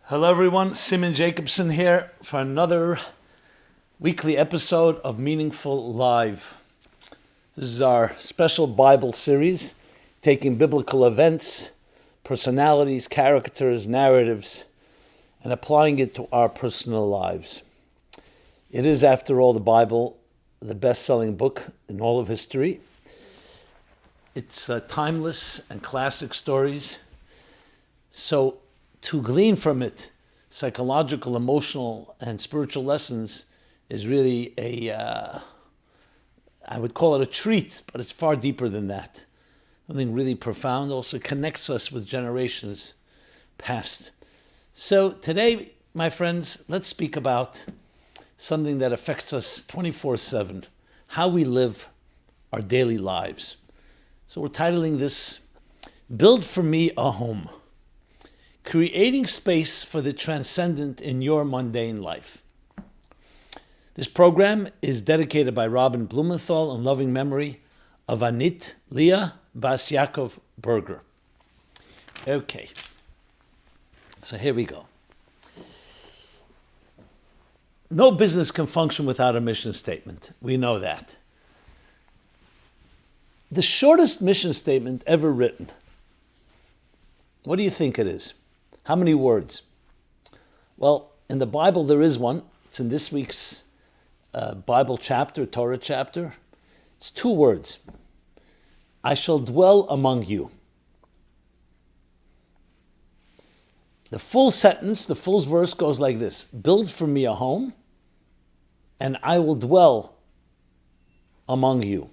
Hello everyone, Simon Jacobson here for another weekly episode of Meaningful Live. This is our special Bible series, taking biblical events, personalities, characters, narratives, and applying it to our personal lives. It is, after all, the Bible, the best-selling book in all of history. It's timeless and classic stories. So to glean from it psychological, emotional, and spiritual lessons is really I would call it a treat, but it's far deeper than that. Something really profound, also connects us with generations past. So today, my friends, let's speak about something that affects us 24/7, how we live our daily lives. So we're titling this, Build for Me a Home. Creating space for the transcendent in your mundane life. This program is dedicated by Robin Blumenthal in loving memory of Anit Leah Bas Yaakov Berger. Okay, so here we go. No business can function without a mission statement. We know that. The shortest mission statement ever written. What do you think it is? How many words? Well, in the Bible there is one. It's in this week's Bible chapter, Torah chapter. It's 2 words. I shall dwell among you. The full sentence, the full verse goes like this. Build for me a home, and I will dwell among you.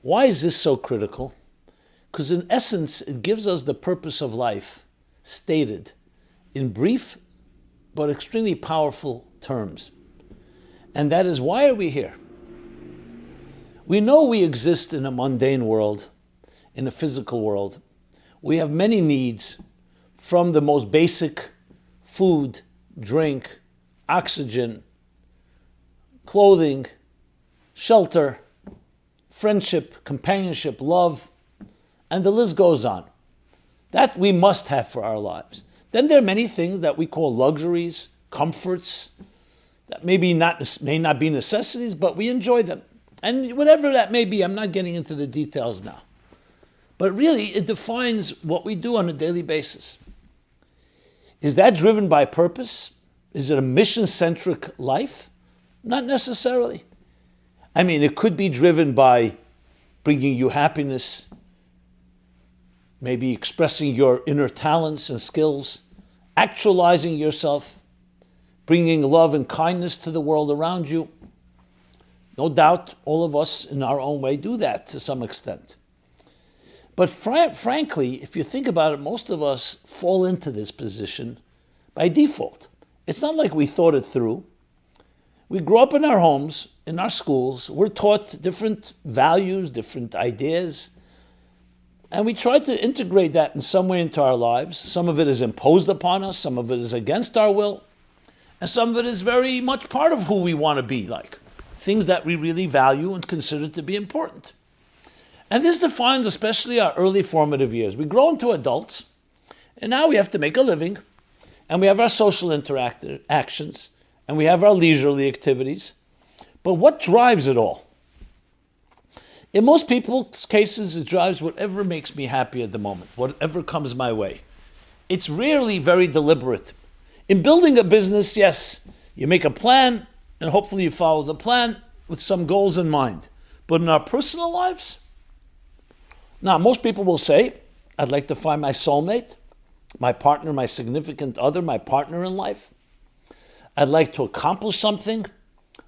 Why is this so critical? Because in essence, it gives us the purpose of life stated in brief but extremely powerful terms. And that is, why are we here? We know we exist in a mundane world, in a physical world. We have many needs, from the most basic food, drink, oxygen, clothing, shelter, friendship, companionship, love, and the list goes on. That we must have for our lives. Then there are many things that we call luxuries, comforts, that may not be necessities, but we enjoy them. And whatever that may be, I'm not getting into the details now. But really, it defines what we do on a daily basis. Is that driven by purpose? Is it a mission-centric life? Not necessarily. I mean, it could be driven by bringing you happiness, maybe expressing your inner talents and skills, actualizing yourself, bringing love and kindness to the world around you. No doubt, all of us in our own way do that to some extent. But frankly, if you think about it, most of us fall into this position by default. It's not like we thought it through. We grow up in our homes, in our schools. We're taught different values, different ideas, and we try to integrate that in some way into our lives. Some of it is imposed upon us, some of it is against our will, and some of it is very much part of who we want to be like, things that we really value and consider to be important. And this defines especially our early formative years. We grow into adults, and now we have to make a living, and we have our social interactions, and we have our leisurely activities. But what drives it all? In most people's cases, it drives whatever makes me happy at the moment, whatever comes my way. It's rarely very deliberate. In building a business, yes, you make a plan, and hopefully you follow the plan with some goals in mind. But in our personal lives, now most people will say, I'd like to find my soulmate, my partner, my significant other, my partner in life. I'd like to accomplish something.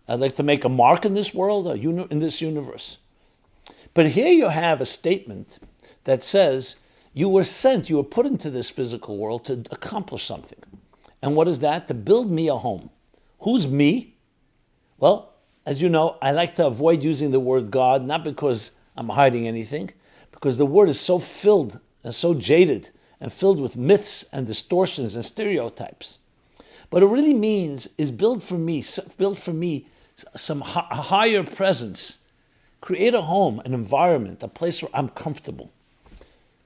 I'd like to make a mark in this world, in this universe. But here you have a statement that says you were sent, you were put into this physical world to accomplish something. And what is that? To build me a home. Who's me? Well, as you know, I like to avoid using the word God, not because I'm hiding anything, because the word is so filled and so jaded and filled with myths and distortions and stereotypes. What it really means is build for me some higher presence. Create a home, an environment, a place where I'm comfortable.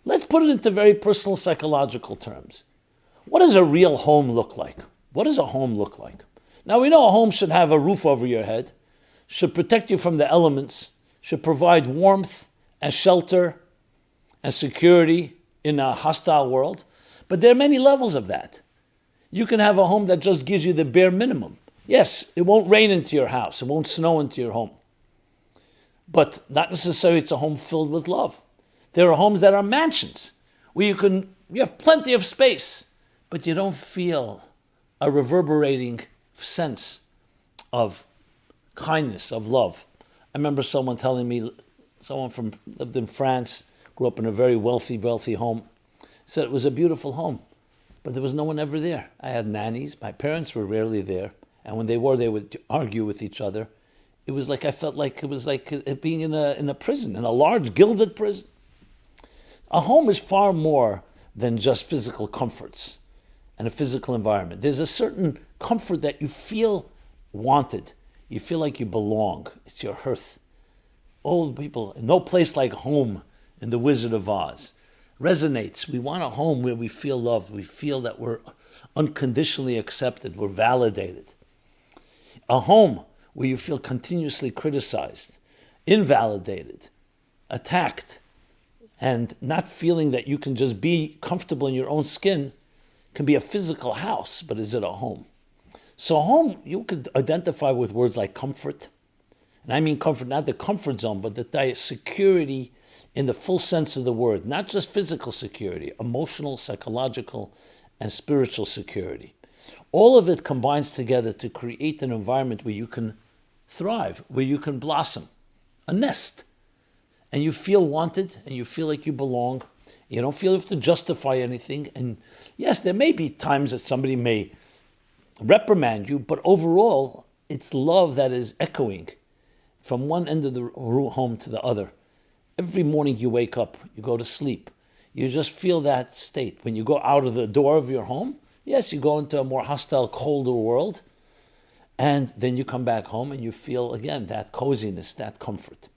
Let's put it into very personal psychological terms. What does a real home look like? What does a home look like? Now we know a home should have a roof over your head, should protect you from the elements, should provide warmth and shelter and security in a hostile world. But there are many levels of that. You can have a home that just gives you the bare minimum. Yes, it won't rain into your house, it won't snow into your home. But not necessarily it's a home filled with love. There are homes that are mansions, where you have plenty of space, but you don't feel a reverberating sense of kindness, of love. I remember someone telling me, lived in France, grew up in a very wealthy home, said it was a beautiful home, but there was no one ever there. I had nannies, my parents were rarely there, and when they would argue with each other. It was like, I felt like it was like being in a prison, in a large gilded prison. A home is far more than just physical comforts and a physical environment. There's a certain comfort that you feel wanted. You feel like you belong. It's your hearth. Old people, no place like home in The Wizard of Oz. Resonates. We want a home where we feel loved. We feel that we're unconditionally accepted. We're validated. A home where you feel continuously criticized, invalidated, attacked, and not feeling that you can just be comfortable in your own skin can be a physical house, but is it a home? So a home, you could identify with words like comfort. And I mean comfort, not the comfort zone, but the security in the full sense of the word, not just physical security, emotional, psychological, and spiritual security. All of it combines together to create an environment where you can thrive, where you can blossom, a nest. And you feel wanted, and you feel like you belong. You don't feel you have to justify anything. And yes, there may be times that somebody may reprimand you, but overall, it's love that is echoing from one end of the home to the other. Every morning you wake up, you go to sleep. You just feel that state. When you go out of the door of your home, yes, you go into a more hostile, colder world, and then you come back home and you feel, again, that coziness, that comfort.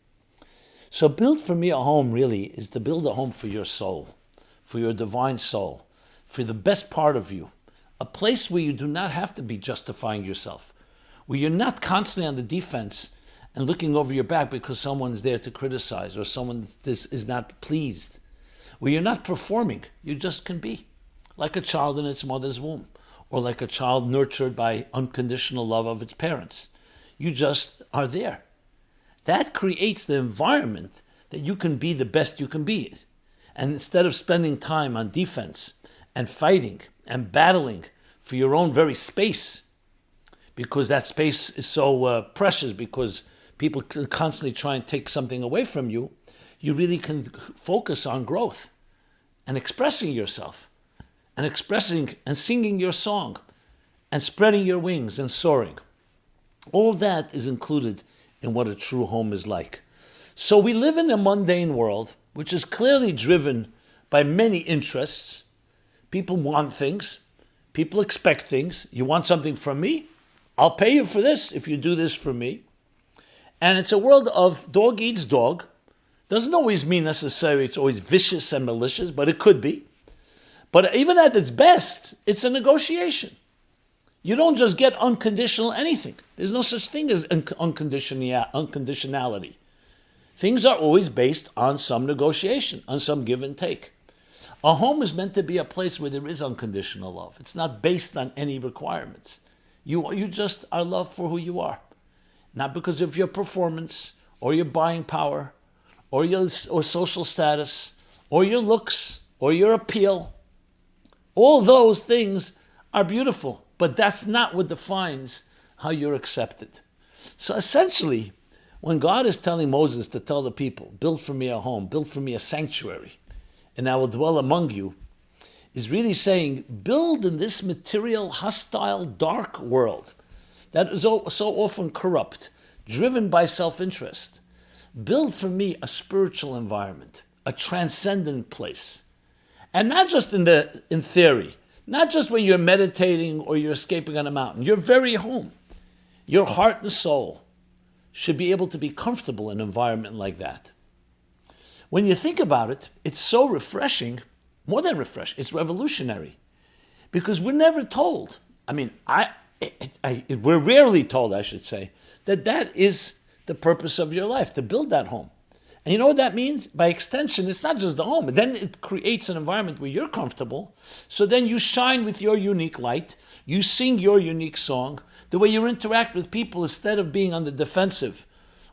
So build for me a home really is to build a home for your soul, for your divine soul, for the best part of you. A place where you do not have to be justifying yourself, where you're not constantly on the defense and looking over your back because someone's there to criticize or someone is not pleased, where you're not performing, you just can be, like a child in its mother's womb, or like a child nurtured by unconditional love of its parents. You just are there. That creates the environment that you can be the best you can be. And instead of spending time on defense and fighting and battling for your own very space, because that space is so precious, because people constantly try and take something away from you, you really can focus on growth and expressing yourself and expressing and singing your song and spreading your wings and soaring. All that is included in what a true home is like. So we live in a mundane world, which is clearly driven by many interests. People want things. People expect things. You want something from me? I'll pay you for this if you do this for me. And it's a world of dog eats dog. Doesn't always mean necessarily it's always vicious and malicious, but it could be. But even at its best, it's a negotiation. You don't just get unconditional anything. There's no such thing as unconditionality. Things are always based on some negotiation, on some give and take. A home is meant to be a place where there is unconditional love. It's not based on any requirements. You just are loved for who you are. Not because of your performance, or your buying power, or your social status, or your looks, or your appeal. All those things are beautiful, but that's not what defines how you're accepted. So essentially, when God is telling Moses to tell the people, build for me a home, build for me a sanctuary, and I will dwell among you, is really saying, build in this material, hostile, dark world that is so often corrupt, driven by self-interest. Build for me a spiritual environment, a transcendent place. And not just in theory, not just when you're meditating or you're escaping on a mountain, your very home. Your heart and soul should be able to be comfortable in an environment like that. When you think about it, it's so refreshing, more than refreshing, it's revolutionary. Because we're never told. We're rarely told, I should say, that is the purpose of your life, to build that home. And you know what that means? By extension, it's not just the home, but then it creates an environment where you're comfortable. So then you shine with your unique light. You sing your unique song. The way you interact with people, instead of being on the defensive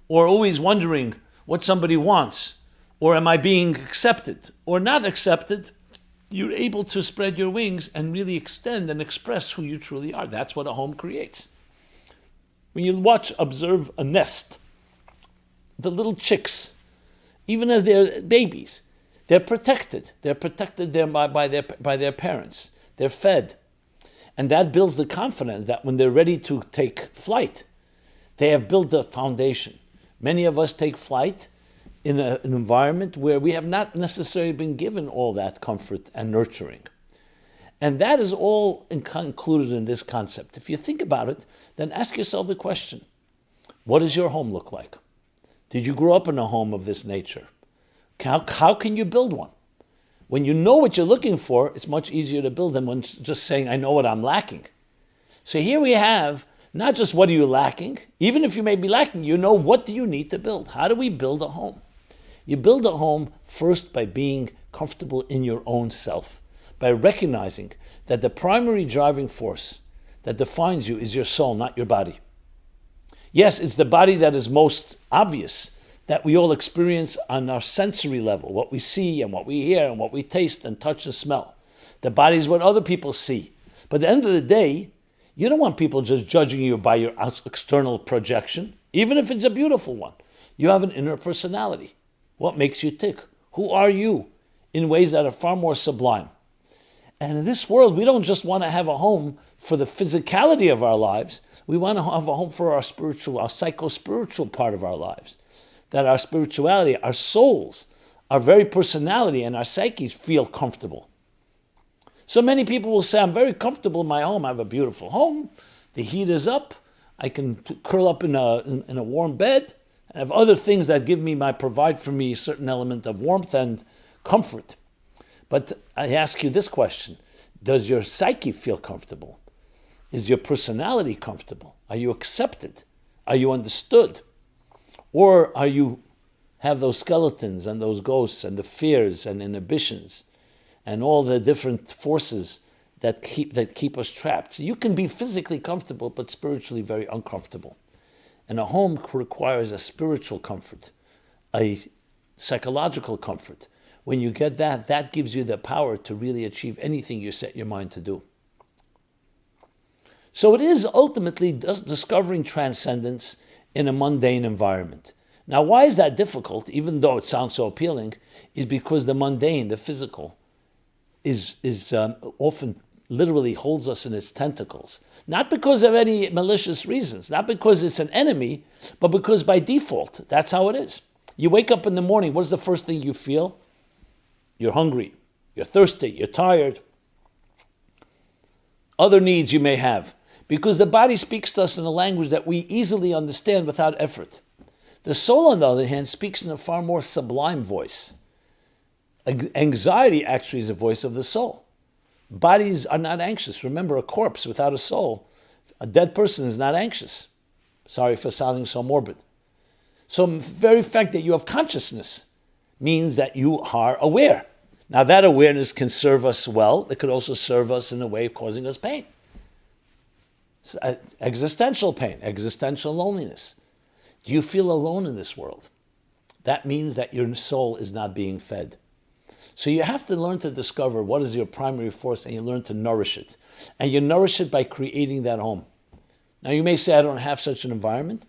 or always wondering what somebody wants, or am I being accepted or not accepted, you're able to spread your wings and really extend and express who you truly are. That's what a home creates. When you observe a nest, the little chicks, even as they're babies, they're protected. They're protected there by their parents. They're fed. And that builds the confidence that when they're ready to take flight, they have built the foundation. Many of us take flight in an environment where we have not necessarily been given all that comfort and nurturing. And that is all included in this concept. If you think about it, then ask yourself the question, what does your home look like? Did you grow up in a home of this nature? How can you build one? When you know what you're looking for, it's much easier to build than when just saying, I know what I'm lacking. So here we have not just what are you lacking, even if you may be lacking, you know what do you need to build. How do we build a home? You build a home first by being comfortable in your own self, by recognizing that the primary driving force that defines you is your soul, not your body. Yes, it's the body that is most obvious, that we all experience on our sensory level, what we see and what we hear and what we taste and touch and smell. The body is what other people see. But at the end of the day, you don't want people just judging you by your external projection, even if it's a beautiful one. You have an inner personality. What makes you tick? Who are you? In ways that are far more sublime. And in this world, we don't just want to have a home for the physicality of our lives. We want to have a home for our spiritual, our psycho-spiritual part of our lives. That our spirituality, our souls, our very personality and our psyches feel comfortable. So many people will say, I'm very comfortable in my home. I have a beautiful home. The heat is up. I can curl up in a warm bed. I have other things that provide for me a certain element of warmth and comfort. But I ask you this question, does your psyche feel comfortable? Is your personality comfortable? Are you accepted? Are you understood? Or are you have those skeletons and those ghosts and the fears and inhibitions and all the different forces that keep us trapped? So you can be physically comfortable but spiritually very uncomfortable. And a home requires a spiritual comfort, a psychological comfort. When you get that, that gives you the power to really achieve anything you set your mind to do. So it is ultimately discovering transcendence in a mundane environment. Now, why is that difficult, even though it sounds so appealing, is because the mundane, the physical, is often literally holds us in its tentacles. Not because of any malicious reasons, not because it's an enemy, but because by default, that's how it is. You wake up in the morning, what's the first thing you feel? You're hungry, you're thirsty, you're tired. Other needs you may have, because the body speaks to us in a language that we easily understand without effort. The soul, on the other hand, speaks in a far more sublime voice. Anxiety actually is a voice of the soul. Bodies are not anxious. Remember, a corpse without a soul, a dead person is not anxious. Sorry for sounding so morbid. So the very fact that you have consciousness means that you are aware. Now that awareness can serve us well. It could also serve us in a way of causing us pain. Existential pain, existential loneliness. Do you feel alone in this world? That means that your soul is not being fed. So you have to learn to discover what is your primary force, and you learn to nourish it. And you nourish it by creating that home. Now you may say, I don't have such an environment.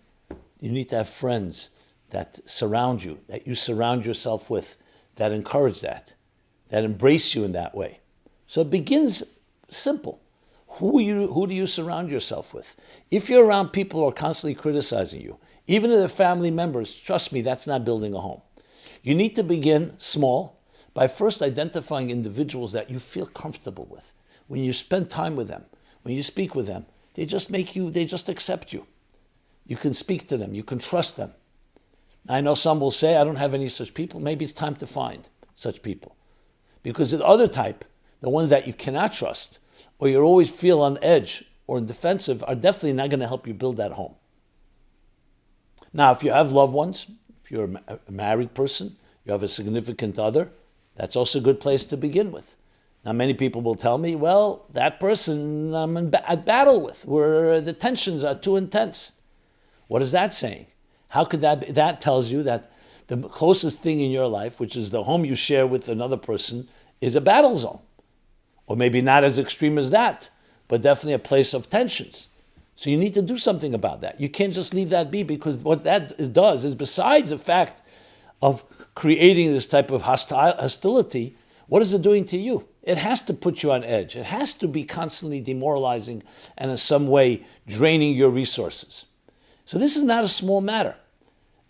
You need to have friends that surround you, that you surround yourself with, that encourage that embrace you in that way. So it begins simple. Who do you surround yourself with? If you're around people who are constantly criticizing you, even if they're family members, trust me, that's not building a home. You need to begin small by first identifying individuals that you feel comfortable with. When you spend time with them, when you speak with them, they just accept you. You can speak to them, you can trust them. I know some will say, I don't have any such people. Maybe it's time to find such people. Because the other type, the ones that you cannot trust, or you always feel on edge or defensive, are definitely not going to help you build that home. Now, if you have loved ones, if you're a married person, you have a significant other, that's also a good place to begin with. Now, many people will tell me, well, that person I'm at battle with, where the tensions are too intense. What is that saying? How could that be? That tells you that the closest thing in your life, which is the home you share with another person, is a battle zone. Or maybe not as extreme as that, but definitely a place of tensions. So you need to do something about that. You can't just leave that be, because what that does is, besides the fact of creating this type of hostility, what is it doing to you? It has to put you on edge. It has to be constantly demoralizing and in some way draining your resources. So this is not a small matter.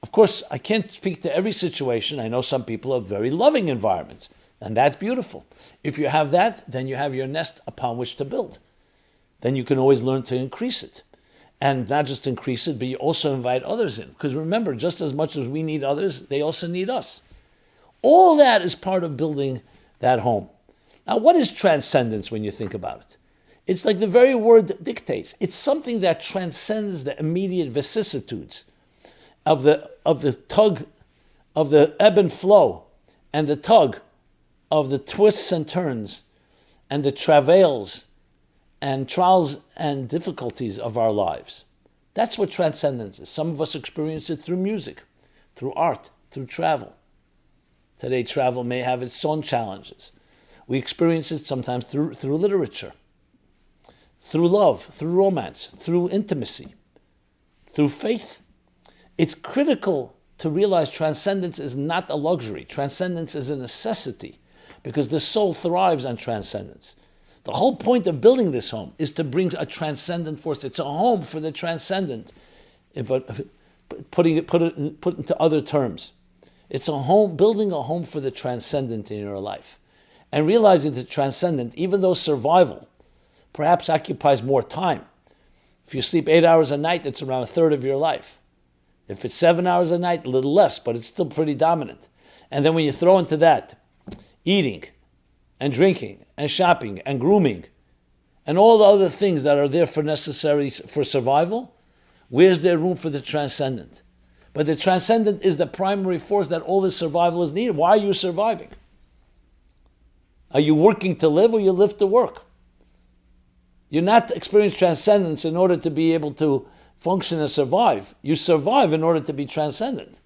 Of course, I can't speak to every situation. I know some people have very loving environments, and that's beautiful. If you have that, then you have your nest upon which to build. Then you can always learn to increase it. And not just increase it, but you also invite others in. Because remember, just as much as we need others, they also need us. All that is part of building that home. Now, what is transcendence when you think about it? It's like the very word dictates. It's something that transcends the immediate vicissitudes of the tug, of the ebb and flow, and the tug of the twists and turns, and the travails and trials and difficulties of our lives. That's what transcendence is. Some of us experience it through music, through art, through travel. Today, travel may have its own challenges. We experience it sometimes through literature, through love, through romance, through intimacy, through faith. It's critical to realize transcendence is not a luxury. Transcendence is a necessity, because the soul thrives on transcendence. The whole point of building this home is to bring a transcendent force. It's a home for the transcendent, put into other terms. It's a home, building a home for the transcendent in your life. And realizing the transcendent, even though survival perhaps occupies more time. If you sleep 8 hours a night, it's around a third of your life. If it's 7 hours a night, a little less, but it's still pretty dominant. And then when you throw into that eating and drinking and shopping and grooming and all the other things that are there for necessary for survival, where's there room for the transcendent? But the transcendent is the primary force that all this survival is needed. Why are you surviving? Are you working to live, or you live to work? You're not experiencing transcendence in order to be able to function and survive. You survive in order to be transcendent.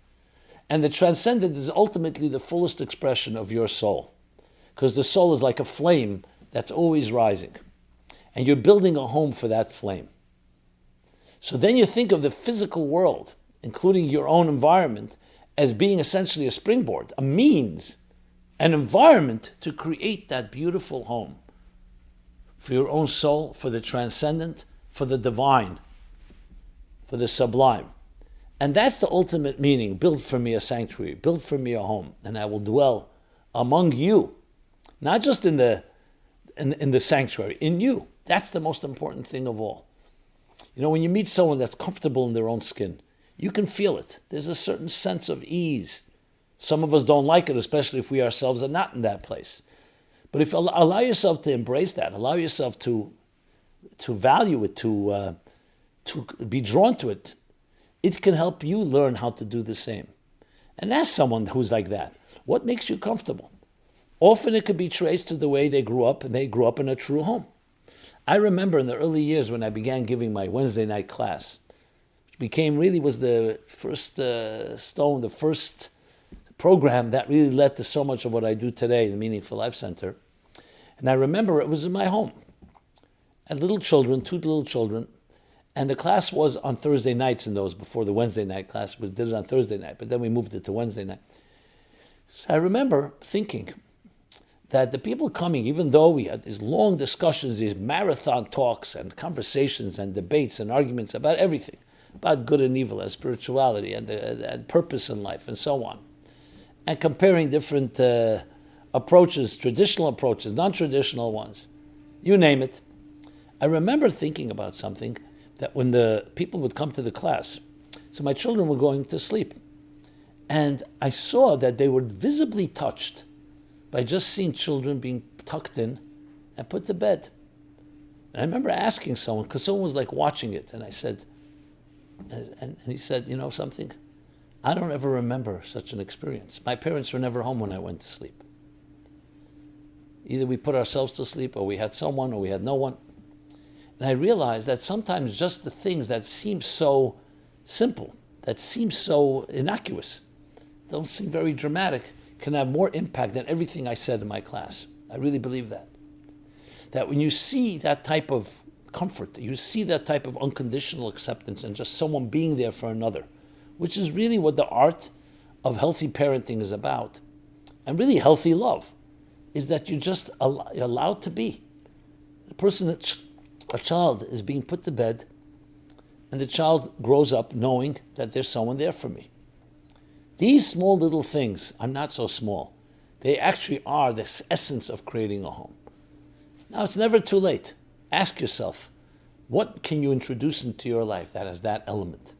And the transcendent is ultimately the fullest expression of your soul. Because the soul is like a flame that's always rising. And you're building a home for that flame. So then you think of the physical world, including your own environment, as being essentially a springboard, a means, an environment to create that beautiful home for your own soul, for the transcendent, for the divine, for the sublime. And that's the ultimate meaning. Build for me a sanctuary, build for me a home, and I will dwell among you. Not just in the sanctuary, in you. That's the most important thing of all. You know, when you meet someone that's comfortable in their own skin, you can feel it. There's a certain sense of ease. Some of us don't like it, especially if we ourselves are not in that place. But if you allow yourself to embrace that, allow yourself to value it, to be drawn to it, it can help you learn how to do the same. And ask someone who's like that, what makes you comfortable? Often it could be traced to the way they grew up, and they grew up in a true home. I remember in the early years when I began giving my Wednesday night class, which was the first stone, the first program that really led to so much of what I do today, the Meaningful Life Center. And I remember it was in my home. I had little children, 2 little children, and the class was on Thursday nights in those, before the Wednesday night class. We did it on Thursday night, but then we moved it to Wednesday night. So I remember thinking that the people coming, even though we had these long discussions, these marathon talks and conversations and debates and arguments about everything, about good and evil and spirituality and purpose in life and so on, and comparing different approaches, traditional approaches, non-traditional ones, you name it. I remember thinking about something, that when the people would come to the class, so my children were going to sleep, and I saw that they were visibly touched by just seeing children being tucked in and put to bed. And I remember asking someone, because someone was like watching it, and I said, and he said, you know something? I don't ever remember such an experience. My parents were never home when I went to sleep. Either we put ourselves to sleep, or we had someone, or we had no one. And I realized that sometimes just the things that seem so simple, that seem so innocuous, don't seem very dramatic, can have more impact than everything I said in my class. I really believe that. That when you see that type of comfort, you see that type of unconditional acceptance and just someone being there for another, which is really what the art of healthy parenting is about, and really healthy love, is that you're just allowed to be. A child is being put to bed, and the child grows up knowing that there's someone there for me. These small little things are not so small. They actually are the essence of creating a home. Now, it's never too late. Ask yourself, what can you introduce into your life that has that element?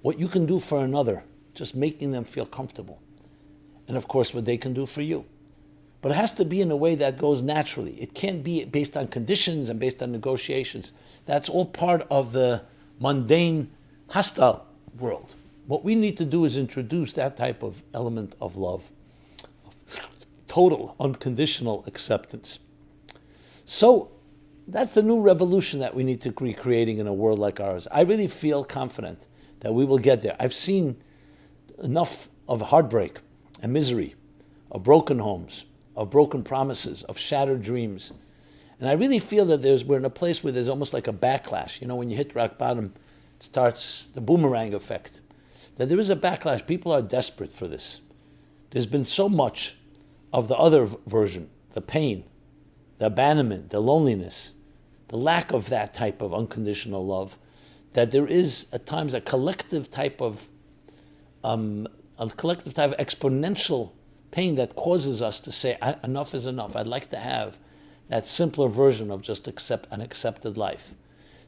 What you can do for another, just making them feel comfortable. And of course, what they can do for you. But it has to be in a way that goes naturally. It can't be based on conditions and based on negotiations. That's all part of the mundane, hostile world. What we need to do is introduce that type of element of love, of total, unconditional acceptance. So that's the new revolution that we need to be creating in a world like ours. I really feel confident that we will get there. I've seen enough of heartbreak and misery, of broken homes, of broken promises, of shattered dreams. And I really feel that we're in a place where there's almost like a backlash. You know, when you hit rock bottom, it starts the boomerang effect. That there is a backlash. People are desperate for this. There's been so much of the other version, the pain, the abandonment, the loneliness, the lack of that type of unconditional love, that there is at times a collective type of exponential pain that causes us to say, enough is enough. I'd like to have that simpler version of just an accepted life.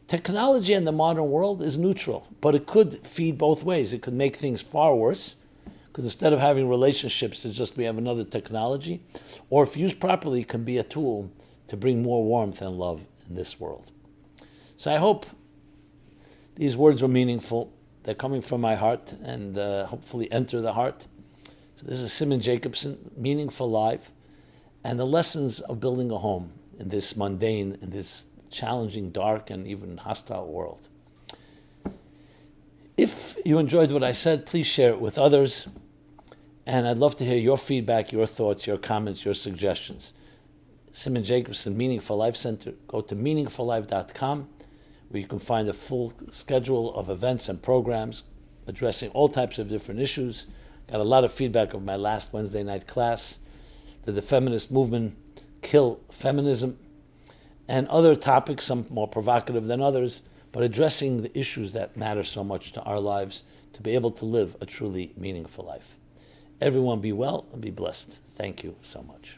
Technology in the modern world is neutral, but it could feed both ways. It could make things far worse, because instead of having relationships, it's just we have another technology. Or if used properly, it can be a tool to bring more warmth and love in this world. So I hope these words were meaningful. They're coming from my heart and hopefully enter the heart. So this is Simon Jacobson, Meaningful Life, and the lessons of building a home in this mundane, in this challenging, dark, and even hostile world. If you enjoyed what I said, please share it with others. And I'd love to hear your feedback, your thoughts, your comments, your suggestions. Simon Jacobson, Meaningful Life Center. Go to meaningfullife.com, where you can find a full schedule of events and programs addressing all types of different issues. Got a lot of feedback of my last Wednesday night class. Did the feminist movement kill feminism? And other topics, some more provocative than others, but addressing the issues that matter so much to our lives to be able to live a truly meaningful life. Everyone be well and be blessed. Thank you so much.